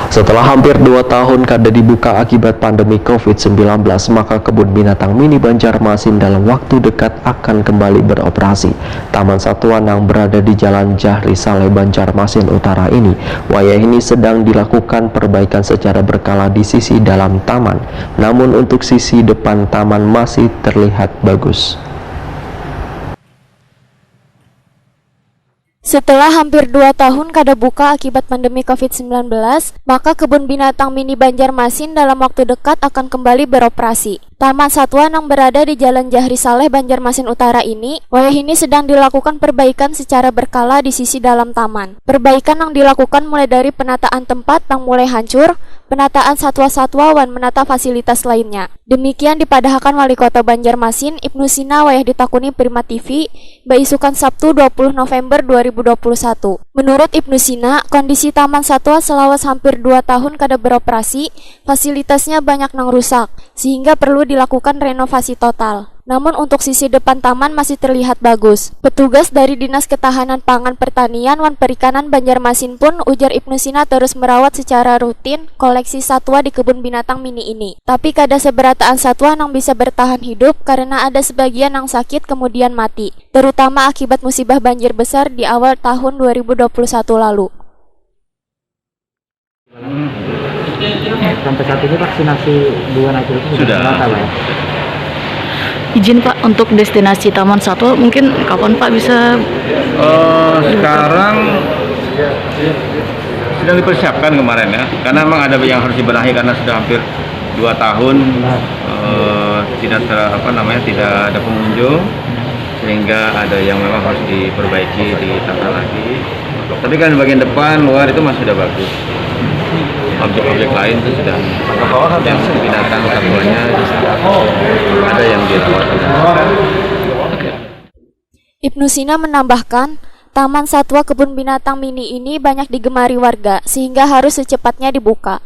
Setelah hampir 2 tahun kada dibuka akibat pandemi COVID-19, maka kebun binatang mini Banjarmasin dalam waktu dekat akan kembali beroperasi. Taman Satwa yang berada di Jalan Jahri Saleh, Banjarmasin Utara ini, ini sedang dilakukan perbaikan secara berkala di sisi dalam taman. Namun untuk sisi depan taman masih terlihat bagus. Setelah hampir 2 tahun kada buka akibat pandemi COVID-19, maka kebun binatang mini Banjarmasin dalam waktu dekat akan kembali beroperasi. Taman Satwa yang berada di Jalan Jahri Saleh, Banjarmasin Utara ini, sedang dilakukan perbaikan secara berkala di sisi dalam taman. Perbaikan yang dilakukan mulai dari penataan tempat yang mulai hancur, penataan satwa-satwa dan menata fasilitas lainnya. Demikian dipadahkan Wali Kota Banjarmasin, Ibnu Sina ditakuni Prima TV, Baisukan Sabtu 20 November 2021. Menurut Ibnu Sina, kondisi Taman Satwa selawas hampir 2 tahun kada beroperasi, fasilitasnya banyak yang rusak, sehingga perlu dilakukan renovasi total. Namun untuk sisi depan taman masih terlihat bagus. Petugas dari Dinas Ketahanan Pangan Pertanian wan Perikanan Banjarmasin pun, ujar Ibnu Sina, terus merawat secara rutin koleksi satwa di kebun binatang mini ini. Tapi kada seberataan satwa yang bisa bertahan hidup karena ada sebagian yang sakit kemudian mati, terutama akibat musibah banjir besar di awal tahun 2021 lalu. Sampai saat ini vaksinasi dua naga itu sudah total ya? Izin Pak, untuk destinasi Taman Satwa mungkin kapan Pak bisa? Sekarang sedang dipersiapkan kemarin ya, karena memang ada yang harus dibenahi karena sudah hampir 2 tahun tidak ada pengunjung, sehingga ada yang memang harus diperbaiki, ditata lagi. Tapi kan bagian depan luar itu masih sudah bagus. Objek-objek lain itu sudah yang binatang satwanya ada yang dirawat. Ibnu Sina menambahkan, Taman Satwa Kebun Binatang Mini ini banyak digemari warga sehingga harus secepatnya dibuka.